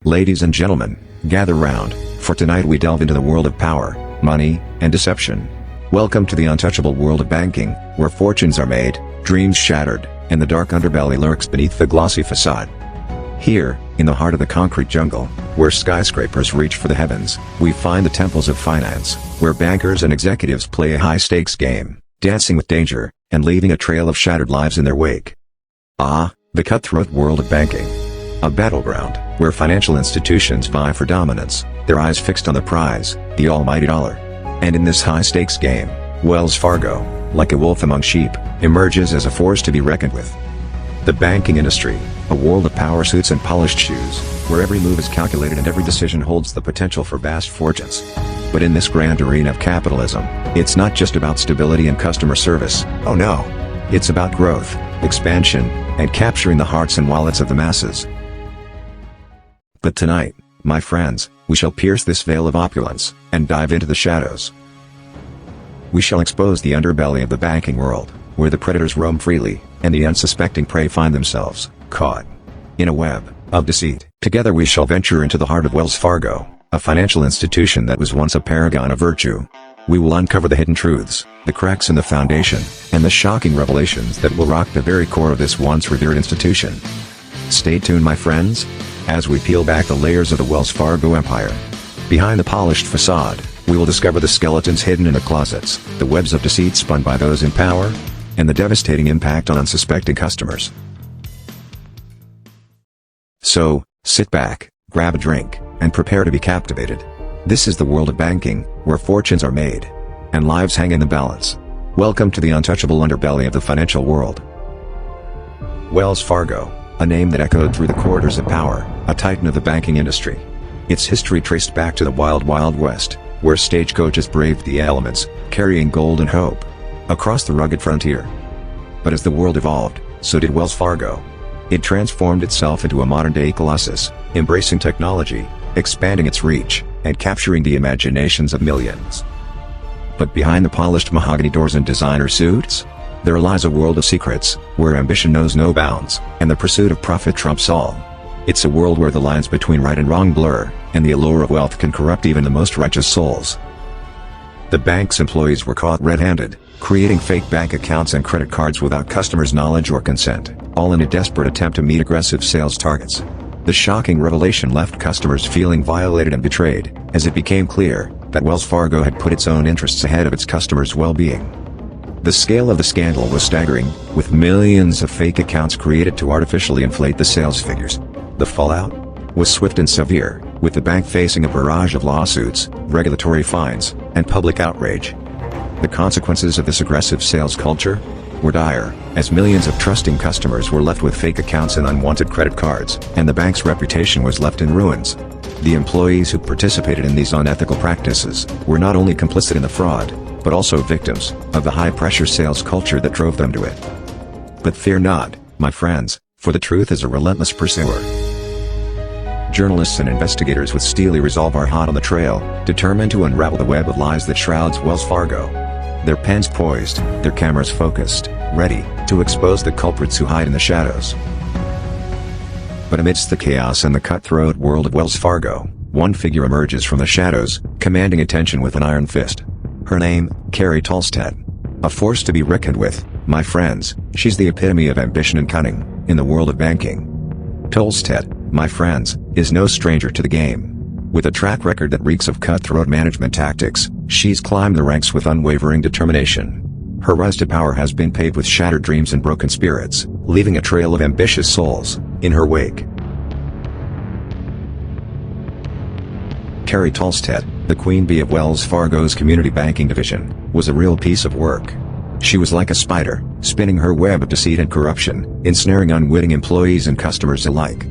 Ladies and gentlemen, gather round, for tonight we delve into the world of power, money, and deception. Welcome to the untouchable world of banking, where fortunes are made, dreams shattered, and the dark underbelly lurks beneath the glossy facade. Here, in the heart of the concrete jungle, where skyscrapers reach for the heavens, we find the temples of finance, where bankers and executives play a high-stakes game, dancing with danger, and leaving a trail of shattered lives in their wake. Ah, the cutthroat world of banking. A battleground, where financial institutions vie for dominance, their eyes fixed on the prize, the almighty dollar. And in this high-stakes game, Wells Fargo, like a wolf among sheep, emerges as a force to be reckoned with. The banking industry, a world of power suits and polished shoes, where every move is calculated and every decision holds the potential for vast fortunes. But in this grand arena of capitalism, it's not just about stability and customer service, oh no! It's about growth, expansion, and capturing the hearts and wallets of the masses. But tonight, my friends, we shall pierce this veil of opulence, and dive into the shadows. We shall expose the underbelly of the banking world, where the predators roam freely, and the unsuspecting prey find themselves caught in a web of deceit. Together we shall venture into the heart of Wells Fargo, a financial institution that was once a paragon of virtue. We will uncover the hidden truths, the cracks in the foundation, and the shocking revelations that will rock the very core of this once revered institution. Stay tuned, my friends, as we peel back the layers of the Wells Fargo empire. Behind the polished facade, we will discover the skeletons hidden in the closets, the webs of deceit spun by those in power, and the devastating impact on unsuspecting customers. So, sit back, grab a drink, and prepare to be captivated. This is the world of banking, where fortunes are made, and lives hang in the balance. Welcome to the untouchable underbelly of the financial world. Wells Fargo, a name that echoed through the corridors of power, a titan of the banking industry. Its history traced back to the wild, wild west, where stagecoaches braved the elements, carrying gold and hope across the rugged frontier. But as the world evolved, so did Wells Fargo. It transformed itself into a modern-day colossus, embracing technology, expanding its reach, and capturing the imaginations of millions. But behind the polished mahogany doors and designer suits, there lies a world of secrets, where ambition knows no bounds, and the pursuit of profit trumps all. It's a world where the lines between right and wrong blur, and the allure of wealth can corrupt even the most righteous souls. The bank's employees were caught red-handed, creating fake bank accounts and credit cards without customers' knowledge or consent, all in a desperate attempt to meet aggressive sales targets. The shocking revelation left customers feeling violated and betrayed, as it became clear that Wells Fargo had put its own interests ahead of its customers' well-being. The scale of the scandal was staggering, with millions of fake accounts created to artificially inflate the sales figures. The fallout was swift and severe, with the bank facing a barrage of lawsuits, regulatory fines, and public outrage. The consequences of this aggressive sales culture were dire, as millions of trusting customers were left with fake accounts and unwanted credit cards, and the bank's reputation was left in ruins. The employees who participated in these unethical practices were not only complicit in the fraud, but also victims of the high-pressure sales culture that drove them to it. But fear not, my friends, for the truth is a relentless pursuer. Journalists and investigators with steely resolve are hot on the trail, determined to unravel the web of lies that shrouds Wells Fargo. Their pens poised, their cameras focused, ready to expose the culprits who hide in the shadows. But amidst the chaos and the cutthroat world of Wells Fargo, one figure emerges from the shadows, commanding attention with an iron fist. Her name, Carrie Tolstead. A force to be reckoned with, my friends. She's the epitome of ambition and cunning in the world of banking. Tolstead, my friends, is no stranger to the game. With a track record that reeks of cutthroat management tactics, she's climbed the ranks with unwavering determination. Her rise to power has been paved with shattered dreams and broken spirits, leaving a trail of ambitious souls in her wake. Carrie Tolstead, the queen bee of Wells Fargo's community banking division, was a real piece of work. She was like a spider, spinning her web of deceit and corruption, ensnaring unwitting employees and customers alike.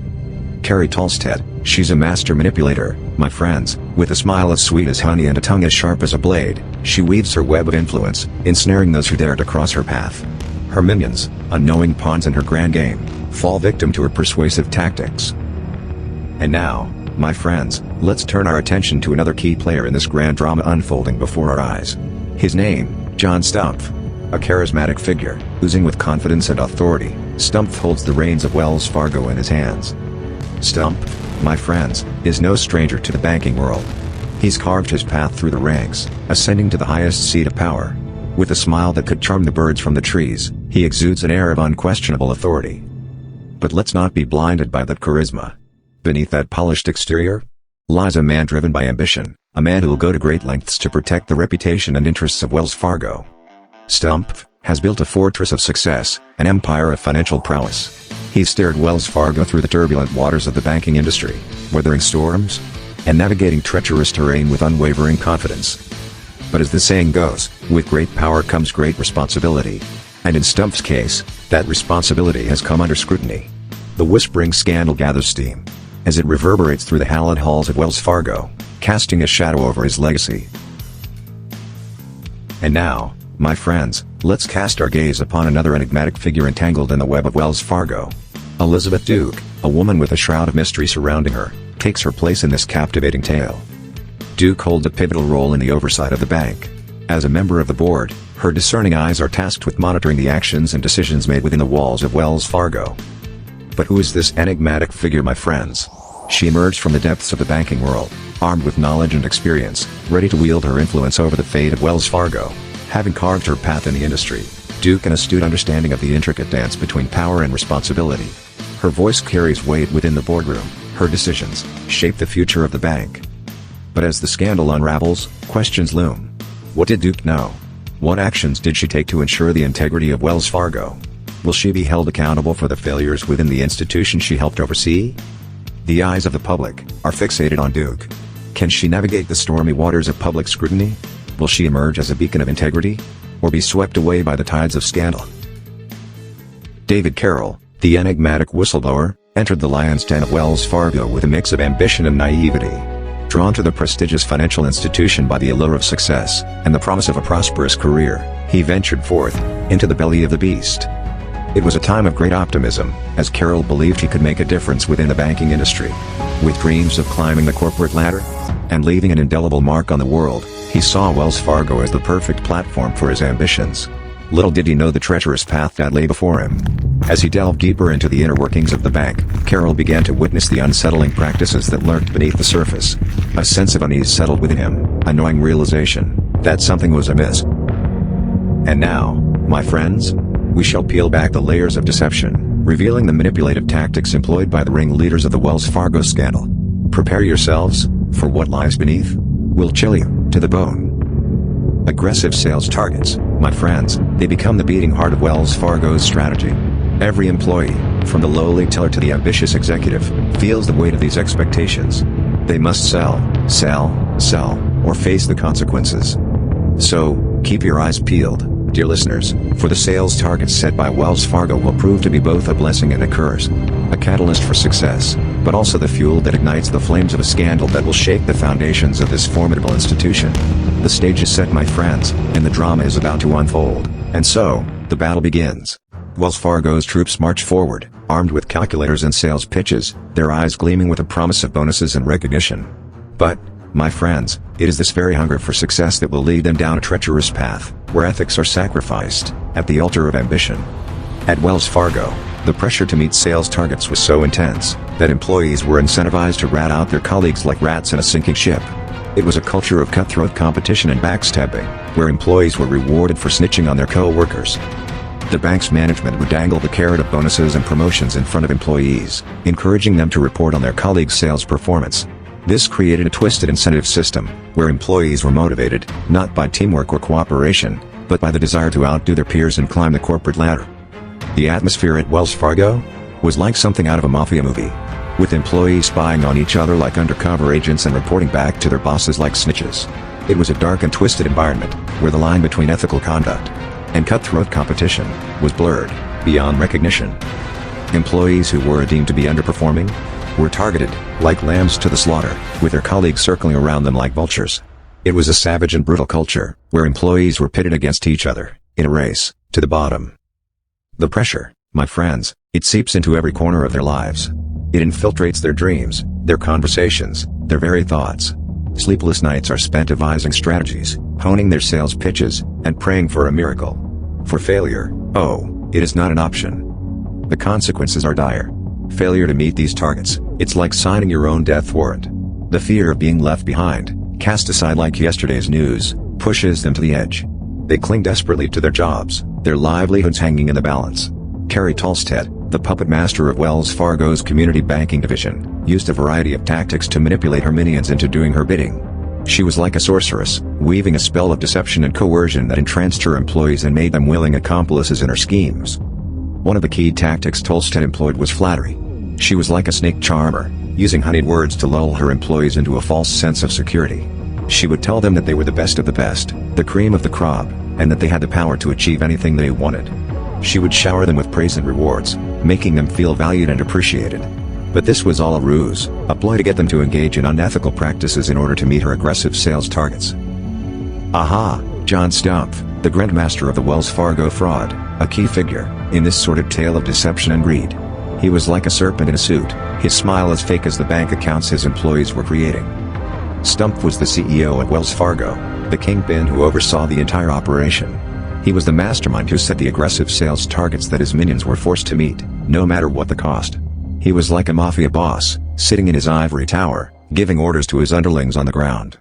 Carrie Tolstead, she's a master manipulator, my friends. With a smile as sweet as honey and a tongue as sharp as a blade, she weaves her web of influence, ensnaring those who dare to cross her path. Her minions, unknowing pawns in her grand game, fall victim to her persuasive tactics. And now, my friends, let's turn our attention to another key player in this grand drama unfolding before our eyes. His name, John Stumpf. A charismatic figure, oozing with confidence and authority, Stumpf holds the reins of Wells Fargo in his hands. Stumpf, my friends, is no stranger to the banking world. He's carved his path through the ranks, ascending to the highest seat of power. With a smile that could charm the birds from the trees, he exudes an air of unquestionable authority. But let's not be blinded by that charisma. Beneath that polished exterior lies a man driven by ambition, a man who will go to great lengths to protect the reputation and interests of Wells Fargo. Stumpf has built a fortress of success, an empire of financial prowess. He's steered Wells Fargo through the turbulent waters of the banking industry, weathering storms and navigating treacherous terrain with unwavering confidence. But as the saying goes, with great power comes great responsibility. And in Stumpf's case, that responsibility has come under scrutiny. The whispering scandal gathers steam as it reverberates through the hallowed halls of Wells Fargo, casting a shadow over his legacy. And now, my friends, let's cast our gaze upon another enigmatic figure entangled in the web of Wells Fargo. Elizabeth Duke, a woman with a shroud of mystery surrounding her, takes her place in this captivating tale. Duke holds a pivotal role in the oversight of the bank. As a member of the board, her discerning eyes are tasked with monitoring the actions and decisions made within the walls of Wells Fargo. But who is this enigmatic figure, my friends? She emerged from the depths of the banking world, armed with knowledge and experience, ready to wield her influence over the fate of Wells Fargo. Having carved her path in the industry, Duke an astute understanding of the intricate dance between power and responsibility. Her voice carries weight within the boardroom, her decisions shape the future of the bank. But as the scandal unravels, questions loom. What did Duke know? What actions did she take to ensure the integrity of Wells Fargo? Will she be held accountable for the failures within the institution she helped oversee? The eyes of the public are fixated on Duke. Can she navigate the stormy waters of public scrutiny? Will she emerge as a beacon of integrity, or be swept away by the tides of scandal? David Carroll, the enigmatic whistleblower, entered the lion's den of Wells Fargo with a mix of ambition and naivety. Drawn to the prestigious financial institution by the allure of success and the promise of a prosperous career, he ventured forth into the belly of the beast. It was a time of great optimism, as Carroll believed he could make a difference within the banking industry. With dreams of climbing the corporate ladder and leaving an indelible mark on the world, he saw Wells Fargo as the perfect platform for his ambitions. Little did he know the treacherous path that lay before him. As he delved deeper into the inner workings of the bank, Carroll began to witness the unsettling practices that lurked beneath the surface. A sense of unease settled within him, a gnawing realization that something was amiss. And now, my friends, we shall peel back the layers of deception, revealing the manipulative tactics employed by the ringleaders of the Wells Fargo scandal. Prepare yourselves, for what lies beneath will chill you to the bone. Aggressive sales targets, my friends, they become the beating heart of Wells Fargo's strategy. Every employee, from the lowly teller to the ambitious executive, feels the weight of these expectations. They must sell, or face the consequences. So, keep your eyes peeled, dear listeners, for the sales targets set by Wells Fargo will prove to be both a blessing and a curse. A catalyst for success, but also the fuel that ignites the flames of a scandal that will shake the foundations of this formidable institution. The stage is set, my friends, and the drama is about to unfold. And so, the battle begins. Wells Fargo's troops march forward, armed with calculators and sales pitches, their eyes gleaming with the promise of bonuses and recognition. But, my friends, it is this very hunger for success that will lead them down a treacherous path, where ethics are sacrificed, at the altar of ambition. At Wells Fargo, the pressure to meet sales targets was so intense, that employees were incentivized to rat out their colleagues like rats in a sinking ship. It was a culture of cutthroat competition and backstabbing, where employees were rewarded for snitching on their co-workers. The bank's management would dangle the carrot of bonuses and promotions in front of employees, encouraging them to report on their colleagues' sales performance. This created a twisted incentive system, where employees were motivated, not by teamwork or cooperation, but by the desire to outdo their peers and climb the corporate ladder. The atmosphere at Wells Fargo was like something out of a mafia movie, with employees spying on each other like undercover agents and reporting back to their bosses like snitches. It was a dark and twisted environment, where the line between ethical conduct and cutthroat competition was blurred beyond recognition. Employees who were deemed to be underperforming were targeted like lambs to the slaughter, with their colleagues circling around them like vultures. It was a savage and brutal culture, where employees were pitted against each other, in a race to the bottom. The pressure, my friends, it seeps into every corner of their lives. It infiltrates their dreams, their conversations, their very thoughts. Sleepless nights are spent devising strategies, honing their sales pitches, and praying for a miracle. For failure, oh, it is not an option. The consequences are dire. Failure to meet these targets, it's like signing your own death warrant. The fear of being left behind, cast aside like yesterday's news, pushes them to the edge. They cling desperately to their jobs, their livelihoods hanging in the balance. Carrie Tolstead, the puppet master of Wells Fargo's community banking division, used a variety of tactics to manipulate her minions into doing her bidding. She was like a sorceress, weaving a spell of deception and coercion that entranced her employees and made them willing accomplices in her schemes. One of the key tactics Tolstead employed was flattery. She was like a snake charmer, using honeyed words to lull her employees into a false sense of security. She would tell them that they were the best of the best, the cream of the crop, and that they had the power to achieve anything they wanted. She would shower them with praise and rewards, making them feel valued and appreciated. But this was all a ruse, a ploy to get them to engage in unethical practices in order to meet her aggressive sales targets. Aha! John Stumpf, the grandmaster of the Wells Fargo fraud, a key figure in this sordid tale of deception and greed. He was like a serpent in a suit, his smile as fake as the bank accounts his employees were creating. Stumpf was the CEO at Wells Fargo, the kingpin who oversaw the entire operation. He was the mastermind who set the aggressive sales targets that his minions were forced to meet, no matter what the cost. He was like a mafia boss, sitting in his ivory tower, giving orders to his underlings on the ground.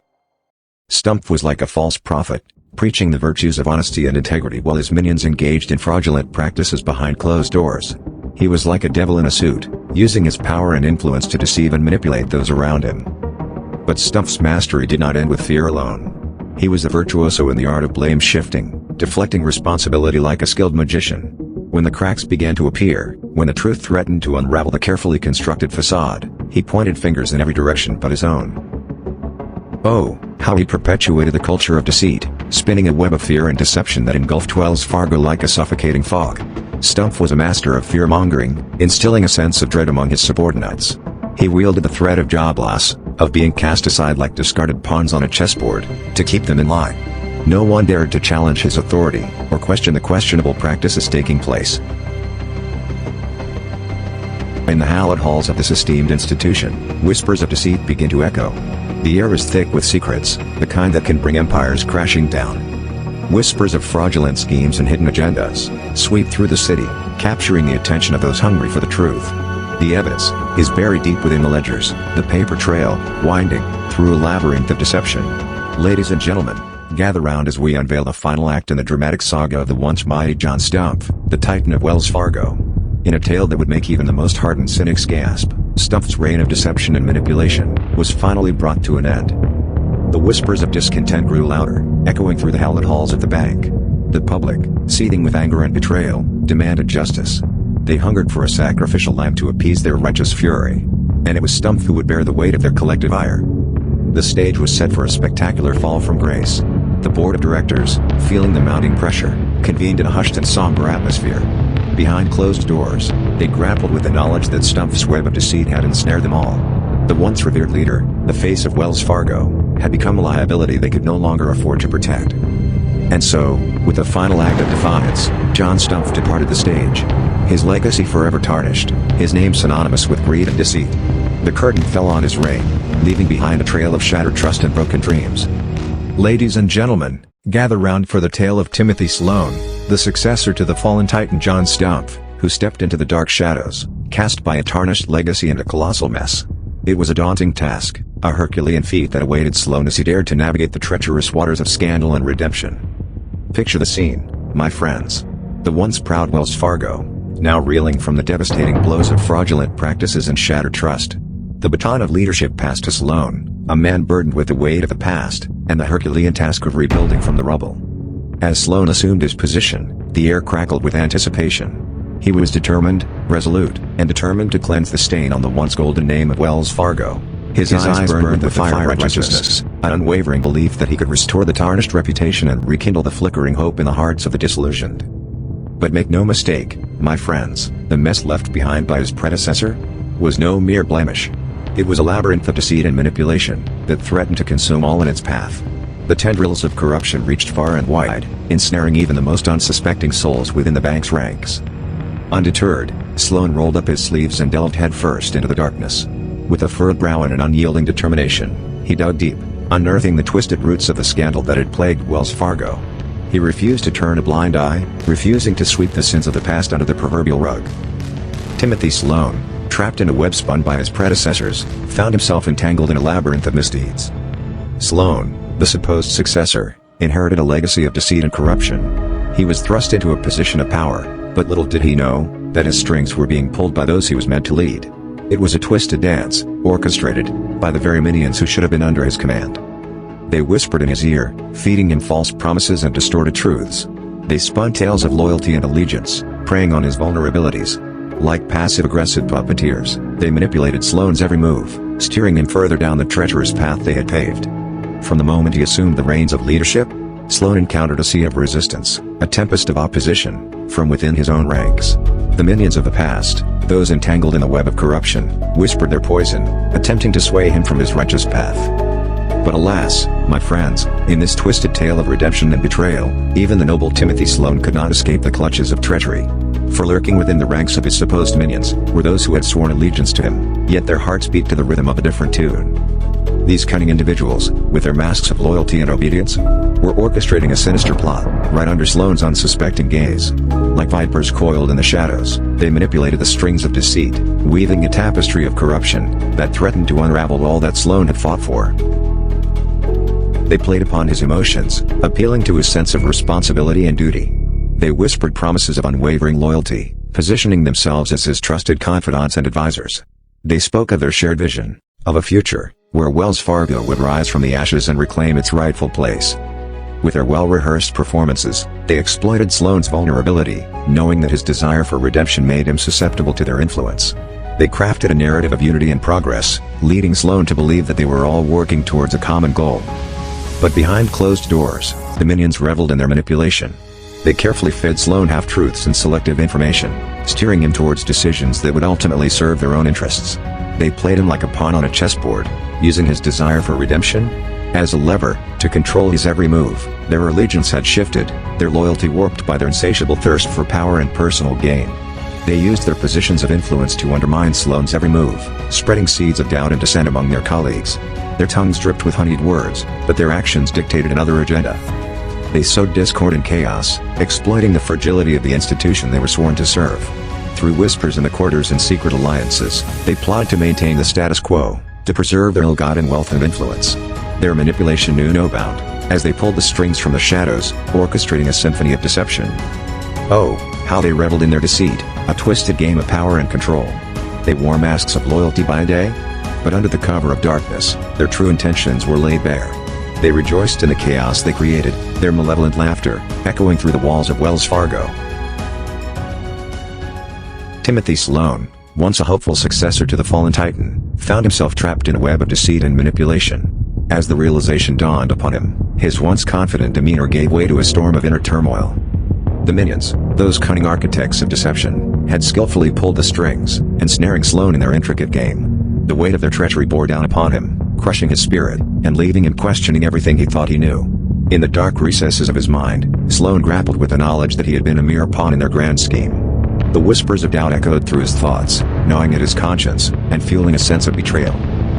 Stumpf was like a false prophet, preaching the virtues of honesty and integrity while his minions engaged in fraudulent practices behind closed doors. He was like a devil in a suit, using his power and influence to deceive and manipulate those around him. But Stumpf's mastery did not end with fear alone. He was a virtuoso in the art of blame shifting, deflecting responsibility like a skilled magician. When the cracks began to appear, when the truth threatened to unravel the carefully constructed facade, he pointed fingers in every direction but his own. Oh, how he perpetuated the culture of deceit, spinning a web of fear and deception that engulfed Wells Fargo like a suffocating fog. Stumpf was a master of fear-mongering, instilling a sense of dread among his subordinates. He wielded the threat of job loss, of being cast aside like discarded pawns on a chessboard, to keep them in line. No one dared to challenge his authority, or question the questionable practices taking place. In the hallowed halls of this esteemed institution, whispers of deceit begin to echo. The air is thick with secrets, the kind that can bring empires crashing down. Whispers of fraudulent schemes and hidden agendas sweep through the city, capturing the attention of those hungry for the truth. The evidence is buried deep within the ledgers, the paper trail winding through a labyrinth of deception. Ladies and gentlemen, gather round as we unveil the final act in the dramatic saga of the once mighty John Stumpf, the Titan of Wells Fargo. In a tale that would make even the most hardened cynics gasp, Stumpf's reign of deception and manipulation was finally brought to an end. The whispers of discontent grew louder, echoing through the hallowed halls of the bank. The public, seething with anger and betrayal, demanded justice. They hungered for a sacrificial lamb to appease their righteous fury. And it was Stumpf who would bear the weight of their collective ire. The stage was set for a spectacular fall from grace. The board of directors, feeling the mounting pressure, convened in a hushed and somber atmosphere. Behind closed doors, they grappled with the knowledge that Stumpf's web of deceit had ensnared them all. The once revered leader, the face of Wells Fargo, had become a liability they could no longer afford to protect. And so, with a final act of defiance, John Stumpf departed the stage. His legacy forever tarnished, his name synonymous with greed and deceit. The curtain fell on his reign, leaving behind a trail of shattered trust and broken dreams. Ladies and gentlemen, gather round for the tale of Timothy Sloan, the successor to the fallen titan John Stumpf, who stepped into the dark shadows, cast by a tarnished legacy and a colossal mess. It was a daunting task, a Herculean feat that awaited Sloan as he dared to navigate the treacherous waters of scandal and redemption. Picture the scene, my friends. The once proud Wells Fargo, now reeling from the devastating blows of fraudulent practices and shattered trust. The baton of leadership passed to Sloan, a man burdened with the weight of the past, and the Herculean task of rebuilding from the rubble. As Sloan assumed his position, the air crackled with anticipation. He was determined, resolute, and determined to cleanse the stain on the once golden name of Wells Fargo. His eyes burned with the fire of righteousness, an unwavering belief that he could restore the tarnished reputation and rekindle the flickering hope in the hearts of the disillusioned. But make no mistake, my friends, the mess left behind by his predecessor was no mere blemish. It was a labyrinth of deceit and manipulation that threatened to consume all in its path. The tendrils of corruption reached far and wide, ensnaring even the most unsuspecting souls within the bank's ranks. Undeterred, Sloan rolled up his sleeves and delved headfirst into the darkness. With a furrowed brow and an unyielding determination, he dug deep, unearthing the twisted roots of the scandal that had plagued Wells Fargo. He refused to turn a blind eye, refusing to sweep the sins of the past under the proverbial rug. Timothy Sloan, trapped in a web spun by his predecessors, found himself entangled in a labyrinth of misdeeds. Sloan, the supposed successor, inherited a legacy of deceit and corruption. He was thrust into a position of power, but little did he know that his strings were being pulled by those he was meant to lead. It was a twisted dance, orchestrated by the very minions who should have been under his command. They whispered in his ear, feeding him false promises and distorted truths. They spun tales of loyalty and allegiance, preying on his vulnerabilities. Like passive-aggressive puppeteers, they manipulated Sloan's every move, steering him further down the treacherous path they had paved. From the moment he assumed the reins of leadership, Sloan encountered a sea of resistance, a tempest of opposition, from within his own ranks. The minions of the past, those entangled in the web of corruption, whispered their poison, attempting to sway him from his righteous path. But alas, my friends, in this twisted tale of redemption and betrayal, even the noble Timothy Sloan could not escape the clutches of treachery. For lurking within the ranks of his supposed minions, were those who had sworn allegiance to him, yet their hearts beat to the rhythm of a different tune. These cunning individuals, with their masks of loyalty and obedience, were orchestrating a sinister plot, right under Sloan's unsuspecting gaze. Like vipers coiled in the shadows, they manipulated the strings of deceit, weaving a tapestry of corruption that threatened to unravel all that Sloan had fought for. They played upon his emotions, appealing to his sense of responsibility and duty. They whispered promises of unwavering loyalty, positioning themselves as his trusted confidants and advisors. They spoke of their shared vision, of a future where Wells Fargo would rise from the ashes and reclaim its rightful place. With their well-rehearsed performances, they exploited Sloan's vulnerability, knowing that his desire for redemption made him susceptible to their influence. They crafted a narrative of unity and progress, leading Sloan to believe that they were all working towards a common goal. But behind closed doors, the minions reveled in their manipulation. They carefully fed Sloan half-truths and selective information, steering him towards decisions that would ultimately serve their own interests. They played him like a pawn on a chessboard, using his desire for redemption as a lever to control his every move. Their allegiance had shifted, their loyalty warped by their insatiable thirst for power and personal gain. They used their positions of influence to undermine Sloan's every move, spreading seeds of doubt and dissent among their colleagues. Their tongues dripped with honeyed words, but their actions dictated another agenda. They sowed discord and chaos, exploiting the fragility of the institution they were sworn to serve. Through whispers in the corridors and secret alliances, they plotted to maintain the status quo, to preserve their ill-gotten wealth and influence. Their manipulation knew no bound, as they pulled the strings from the shadows, orchestrating a symphony of deception. Oh, how they reveled in their deceit, a twisted game of power and control. They wore masks of loyalty by day, but under the cover of darkness, their true intentions were laid bare. They rejoiced in the chaos they created, their malevolent laughter echoing through the walls of Wells Fargo. Timothy Sloan, once a hopeful successor to the fallen titan, found himself trapped in a web of deceit and manipulation. As the realization dawned upon him, his once confident demeanor gave way to a storm of inner turmoil. The minions, those cunning architects of deception, had skillfully pulled the strings, ensnaring Sloan in their intricate game. The weight of their treachery bore down upon him, crushing his spirit, and leaving him questioning everything he thought he knew. In the dark recesses of his mind, Sloan grappled with the knowledge that he had been a mere pawn in their grand scheme. The whispers of doubt echoed through his thoughts, gnawing at his conscience, and fueling a sense of betrayal.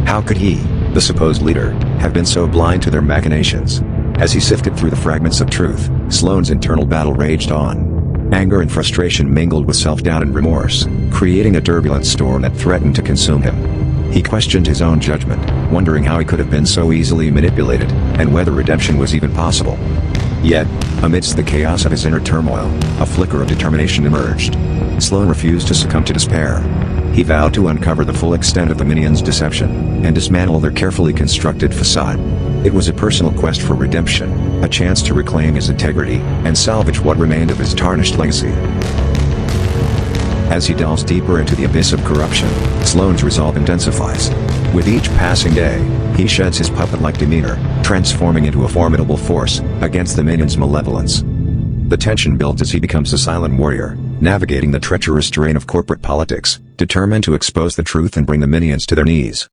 How could he, the supposed leader, have been so blind to their machinations? As he sifted through the fragments of truth, Sloan's internal battle raged on. Anger and frustration mingled with self-doubt and remorse, creating a turbulent storm that threatened to consume him. He questioned his own judgment, wondering how he could have been so easily manipulated, and whether redemption was even possible. Yet, amidst the chaos of his inner turmoil, a flicker of determination emerged. Sloan refused to succumb to despair. He vowed to uncover the full extent of the minions' deception, and dismantle their carefully constructed facade. It was a personal quest for redemption, a chance to reclaim his integrity, and salvage what remained of his tarnished legacy. As he delves deeper into the abyss of corruption, Sloan's resolve intensifies. With each passing day, he sheds his puppet-like demeanor, transforming into a formidable force against the minions' malevolence. The tension builds as he becomes a silent warrior, navigating the treacherous terrain of corporate politics, determined to expose the truth and bring the minions to their knees.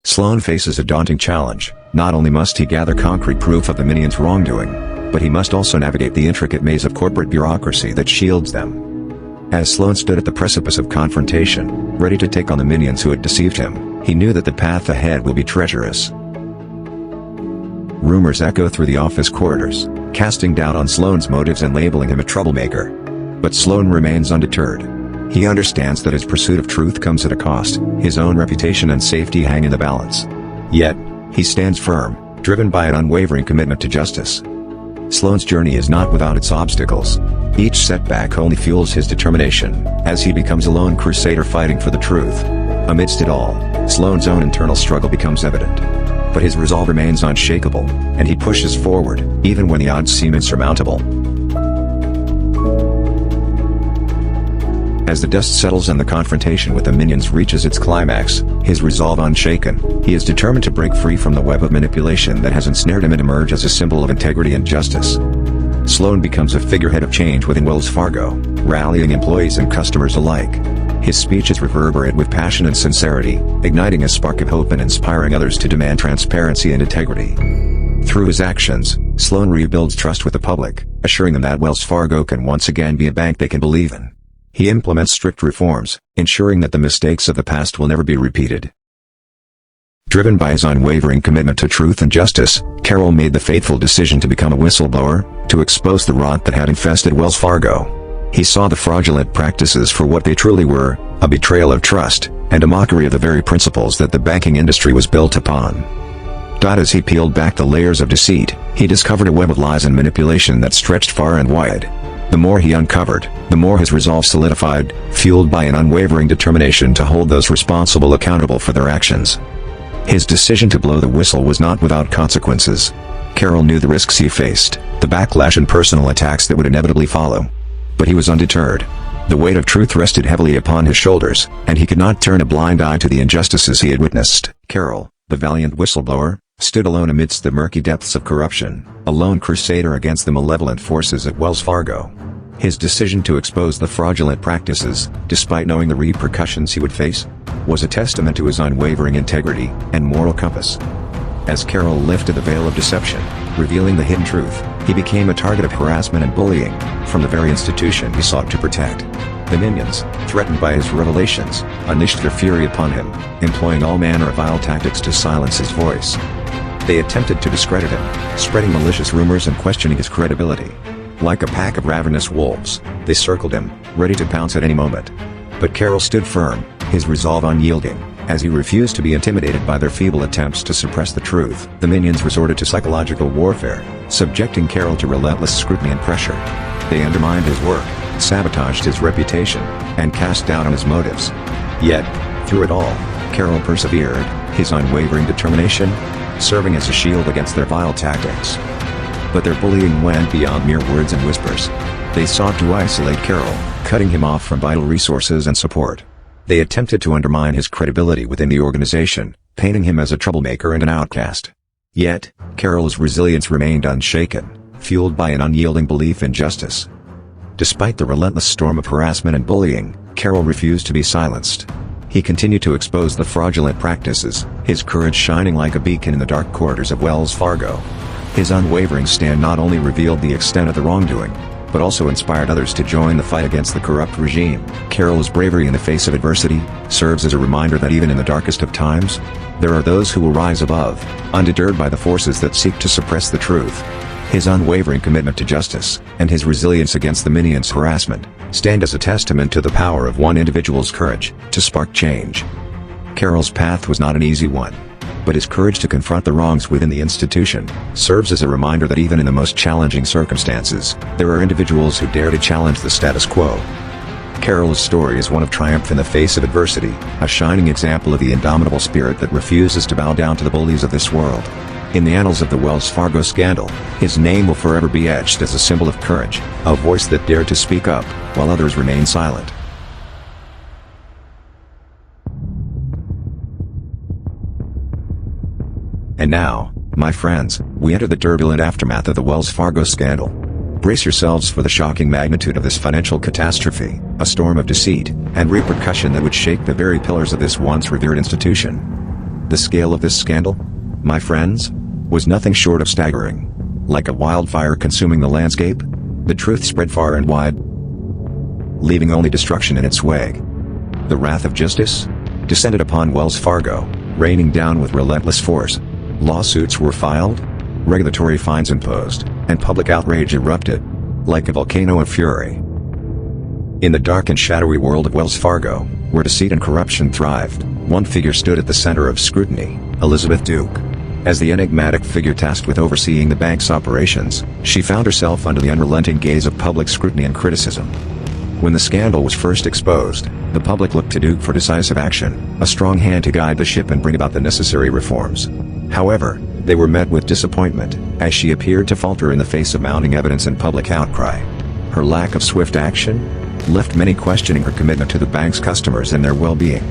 Sloan faces a daunting challenge. Not only must he gather concrete proof of the minions' wrongdoing, but he must also navigate the intricate maze of corporate bureaucracy that shields them. As Sloan stood at the precipice of confrontation, ready to take on the minions who had deceived him, he knew that the path ahead will be treacherous. Rumors echo through the office corridors, casting doubt on Sloan's motives and labeling him a troublemaker. But Sloan remains undeterred. He understands that his pursuit of truth comes at a cost. His own reputation and safety hang in the balance. Yet, he stands firm, driven by an unwavering commitment to justice. Sloane's journey is not without its obstacles. Each setback only fuels his determination, as he becomes a lone crusader fighting for the truth. Amidst it all, Sloane's own internal struggle becomes evident. But his resolve remains unshakable, and he pushes forward, even when the odds seem insurmountable. As the dust settles and the confrontation with the minions reaches its climax, his resolve unshaken, he is determined to break free from the web of manipulation that has ensnared him and emerge as a symbol of integrity and justice. Sloane becomes a figurehead of change within Wells Fargo, rallying employees and customers alike. His speeches reverberate with passion and sincerity, igniting a spark of hope and inspiring others to demand transparency and integrity. Through his actions, Sloane rebuilds trust with the public, assuring them that Wells Fargo can once again be a bank they can believe in. He implements strict reforms, ensuring that the mistakes of the past will never be repeated. Driven by his unwavering commitment to truth and justice, Carroll made the fateful decision to become a whistleblower, to expose the rot that had infested Wells Fargo. He saw the fraudulent practices for what they truly were, a betrayal of trust, and a mockery of the very principles that the banking industry was built upon. As he peeled back the layers of deceit, he discovered a web of lies and manipulation that stretched far and wide. The more he uncovered, the more his resolve solidified, fueled by an unwavering determination to hold those responsible accountable for their actions. His decision to blow the whistle was not without consequences. Carroll knew the risks he faced, the backlash and personal attacks that would inevitably follow. But he was undeterred. The weight of truth rested heavily upon his shoulders, and he could not turn a blind eye to the injustices he had witnessed. Carroll, the valiant whistleblower, stood alone amidst the murky depths of corruption, a lone crusader against the malevolent forces at Wells Fargo. His decision to expose the fraudulent practices, despite knowing the repercussions he would face, was a testament to his unwavering integrity and moral compass. As Carroll lifted the veil of deception, revealing the hidden truth, he became a target of harassment and bullying, from the very institution he sought to protect. The minions, threatened by his revelations, unleashed their fury upon him, employing all manner of vile tactics to silence his voice. They attempted to discredit him, spreading malicious rumors and questioning his credibility. Like a pack of ravenous wolves, they circled him, ready to pounce at any moment. But Carroll stood firm, his resolve unyielding, as he refused to be intimidated by their feeble attempts to suppress the truth. The minions resorted to psychological warfare, subjecting Carroll to relentless scrutiny and pressure. They undermined his work, sabotaged his reputation, and cast doubt on his motives. Yet, through it all, Carroll persevered, his unwavering determination serving as a shield against their vile tactics. But their bullying went beyond mere words and whispers. They sought to isolate Carroll, cutting him off from vital resources and support. They attempted to undermine his credibility within the organization, painting him as a troublemaker and an outcast. Yet, Carroll's resilience remained unshaken, fueled by an unyielding belief in justice. Despite the relentless storm of harassment and bullying, Carroll refused to be silenced. He continued to expose the fraudulent practices, his courage shining like a beacon in the dark corridors of Wells Fargo. His unwavering stand not only revealed the extent of the wrongdoing, but also inspired others to join the fight against the corrupt regime. Carroll's bravery in the face of adversity serves as a reminder that even in the darkest of times, there are those who will rise above, undeterred by the forces that seek to suppress the truth. His unwavering commitment to justice, and his resilience against the minions' harassment, stand as a testament to the power of one individual's courage to spark change. Carroll's path was not an easy one, but his courage to confront the wrongs within the institution serves as a reminder that even in the most challenging circumstances, there are individuals who dare to challenge the status quo. Carroll's story is one of triumph in the face of adversity, a shining example of the indomitable spirit that refuses to bow down to the bullies of this world. In the annals of the Wells Fargo scandal, his name will forever be etched as a symbol of courage, a voice that dared to speak up, while others remained silent. And now, my friends, we enter the turbulent aftermath of the Wells Fargo scandal. Brace yourselves for the shocking magnitude of this financial catastrophe, a storm of deceit and repercussion that would shake the very pillars of this once revered institution. The scale of this scandal, my friends, was nothing short of staggering. Like a wildfire consuming the landscape, the truth spread far and wide, leaving only destruction in its wake. The wrath of justice descended upon Wells Fargo, raining down with relentless force. Lawsuits were filed, regulatory fines imposed, and public outrage erupted, like a volcano of fury. In the dark and shadowy world of Wells Fargo, where deceit and corruption thrived, one figure stood at the center of scrutiny: Elizabeth Duke. As the enigmatic figure tasked with overseeing the bank's operations, she found herself under the unrelenting gaze of public scrutiny and criticism. When the scandal was first exposed, the public looked to Duke for decisive action, a strong hand to guide the ship and bring about the necessary reforms. However, they were met with disappointment, as she appeared to falter in the face of mounting evidence and public outcry. Her lack of swift action left many questioning her commitment to the bank's customers and their well-being.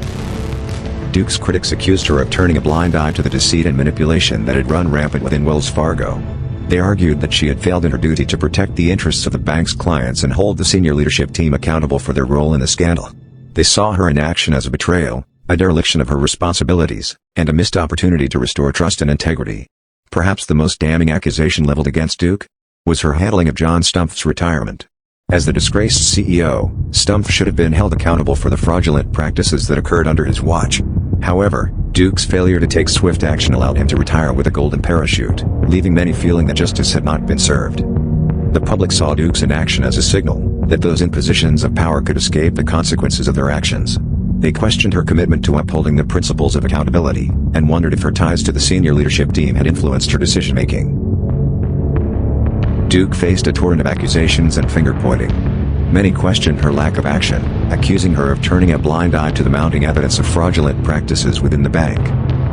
Duke's critics accused her of turning a blind eye to the deceit and manipulation that had run rampant within Wells Fargo. They argued that she had failed in her duty to protect the interests of the bank's clients and hold the senior leadership team accountable for their role in the scandal. They saw her inaction as a betrayal, a dereliction of her responsibilities, and a missed opportunity to restore trust and integrity. Perhaps the most damning accusation leveled against Duke was her handling of John Stumpf's retirement. As the disgraced CEO, Stumpf should have been held accountable for the fraudulent practices that occurred under his watch. However, Duke's failure to take swift action allowed him to retire with a golden parachute, leaving many feeling that justice had not been served. The public saw Duke's inaction as a signal that those in positions of power could escape the consequences of their actions. They questioned her commitment to upholding the principles of accountability, and wondered if her ties to the senior leadership team had influenced her decision-making. Duke faced a torrent of accusations and finger-pointing. Many questioned her lack of action, accusing her of turning a blind eye to the mounting evidence of fraudulent practices within the bank.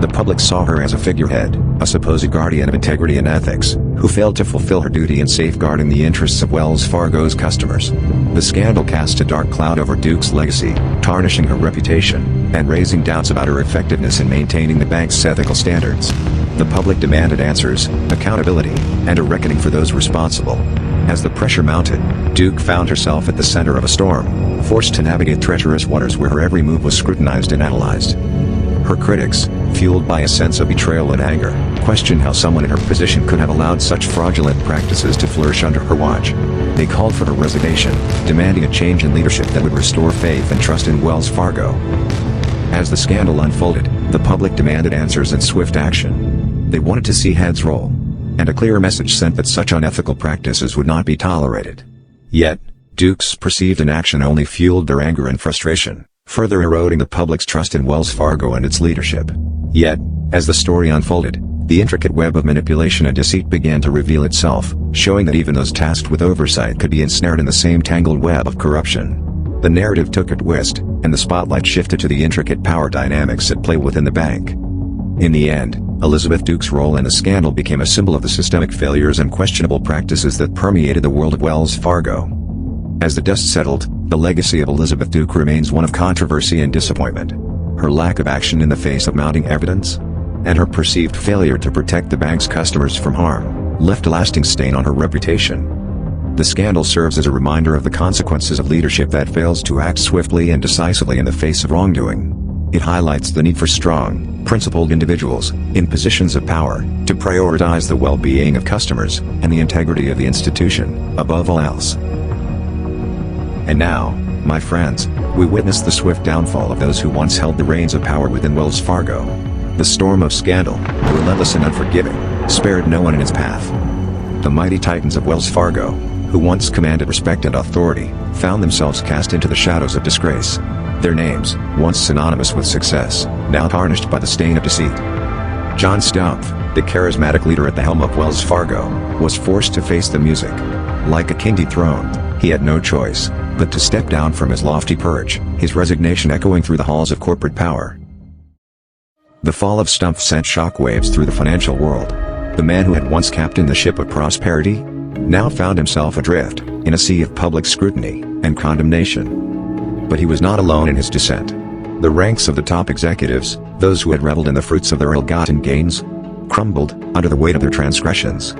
The public saw her as a figurehead, a supposed guardian of integrity and ethics, who failed to fulfill her duty in safeguarding the interests of Wells Fargo's customers. The scandal cast a dark cloud over Duke's legacy, tarnishing her reputation, and raising doubts about her effectiveness in maintaining the bank's ethical standards. The public demanded answers, accountability, and a reckoning for those responsible. As the pressure mounted, Duke found herself at the center of a storm, forced to navigate treacherous waters where her every move was scrutinized and analyzed. Her critics, fueled by a sense of betrayal and anger, questioned how someone in her position could have allowed such fraudulent practices to flourish under her watch. They called for her resignation, demanding a change in leadership that would restore faith and trust in Wells Fargo. As the scandal unfolded, the public demanded answers and swift action. They wanted to see heads roll, and a clear message sent that such unethical practices would not be tolerated. Yet, Duke's perceived inaction only fueled their anger and frustration, further eroding the public's trust in Wells Fargo and its leadership. Yet, as the story unfolded, the intricate web of manipulation and deceit began to reveal itself, showing that even those tasked with oversight could be ensnared in the same tangled web of corruption. The narrative took a twist, and the spotlight shifted to the intricate power dynamics at play within the bank. In the end, Elizabeth Duke's role in the scandal became a symbol of the systemic failures and questionable practices that permeated the world of Wells Fargo. As the dust settled, the legacy of Elizabeth Duke remains one of controversy and disappointment. Her lack of action in the face of mounting evidence, and her perceived failure to protect the bank's customers from harm, left a lasting stain on her reputation. The scandal serves as a reminder of the consequences of leadership that fails to act swiftly and decisively in the face of wrongdoing. It highlights the need for strong, principled individuals, in positions of power, to prioritize the well-being of customers, and the integrity of the institution, above all else. And now, my friends, we witness the swift downfall of those who once held the reins of power within Wells Fargo. The storm of scandal, relentless and unforgiving, spared no one in its path. The mighty titans of Wells Fargo, who once commanded respect and authority, found themselves cast into the shadows of disgrace. Their names, once synonymous with success, now tarnished by the stain of deceit. John Stumpf, the charismatic leader at the helm of Wells Fargo, was forced to face the music. Like a king dethroned, he had no choice but to step down from his lofty perch, his resignation echoing through the halls of corporate power. The fall of Stumpf sent shockwaves through the financial world. The man who had once captained the ship of prosperity now found himself adrift in a sea of public scrutiny and condemnation. But he was not alone in his descent. The ranks of the top executives, those who had reveled in the fruits of their ill-gotten gains, crumbled under the weight of their transgressions.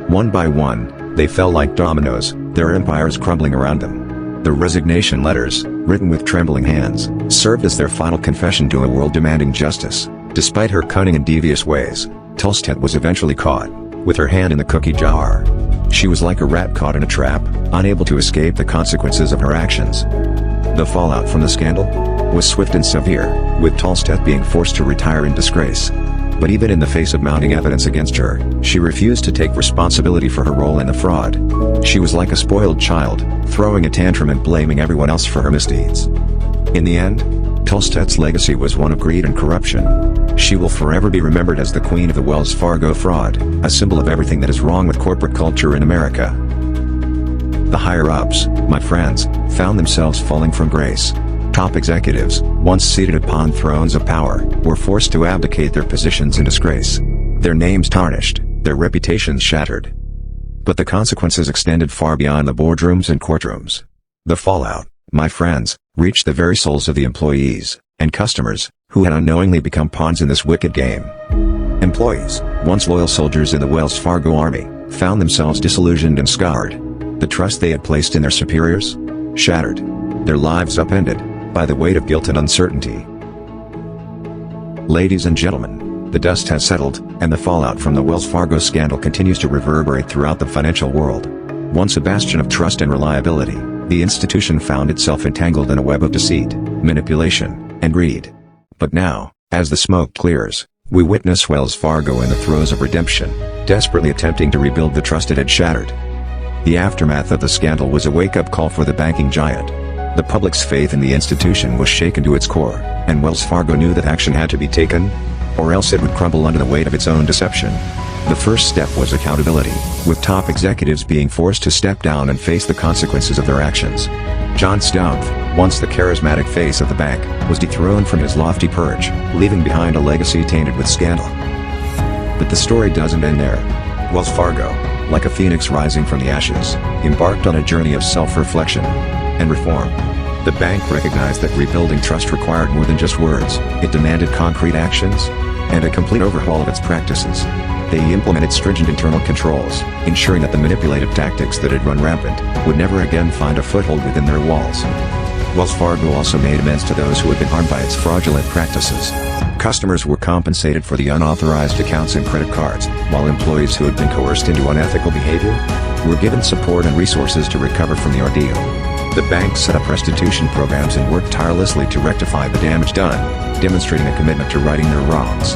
One by one, they fell like dominoes, their empires crumbling around them. The resignation letters, written with trembling hands, served as their final confession to a world demanding justice. Despite her cunning and devious ways, Tulstead was eventually caught, with her hand in the cookie jar. She was like a rat caught in a trap, unable to escape the consequences of her actions. The fallout from the scandal was swift and severe, with Tulstead being forced to retire in disgrace. But even in the face of mounting evidence against her, she refused to take responsibility for her role in the fraud. She was like a spoiled child, throwing a tantrum and blaming everyone else for her misdeeds. In the end, Tolstad's legacy was one of greed and corruption. She will forever be remembered as the queen of the Wells Fargo fraud, a symbol of everything that is wrong with corporate culture in America. The higher-ups, my friends, found themselves falling from grace. Top executives, once seated upon thrones of power, were forced to abdicate their positions in disgrace. Their names tarnished, their reputations shattered. But the consequences extended far beyond the boardrooms and courtrooms. The fallout, my friends, reached the very souls of the employees and customers who had unknowingly become pawns in this wicked game. Employees, once loyal soldiers in the Wells Fargo army, found themselves disillusioned and scarred. The trust they had placed in their superiors? Shattered. Their lives upended by the weight of guilt and uncertainty. Ladies and gentlemen, the dust has settled, and the fallout from the Wells Fargo scandal continues to reverberate throughout the financial world. Once a bastion of trust and reliability, the institution found itself entangled in a web of deceit, manipulation, and greed. But now, as the smoke clears, we witness Wells Fargo in the throes of redemption, desperately attempting to rebuild the trust it had shattered. The aftermath of the scandal was a wake-up call for the banking giant. The public's faith in the institution was shaken to its core, and Wells Fargo knew that action had to be taken, or else it would crumble under the weight of its own deception. The first step was accountability, with top executives being forced to step down and face the consequences of their actions. John Stumpf, once the charismatic face of the bank, was dethroned from his lofty perch, leaving behind a legacy tainted with scandal. But the story doesn't end there. Wells Fargo, like a phoenix rising from the ashes, embarked on a journey of self-reflection and reform. The bank recognized that rebuilding trust required more than just words. It demanded concrete actions and a complete overhaul of its practices. They implemented stringent internal controls, ensuring that the manipulative tactics that had run rampant would never again find a foothold within their walls. Wells Fargo also made amends to those who had been harmed by its fraudulent practices. Customers were compensated for the unauthorized accounts and credit cards, while employees who had been coerced into unethical behavior were given support and resources to recover from the ordeal. The bank set up restitution programs and worked tirelessly to rectify the damage done, demonstrating a commitment to righting their wrongs.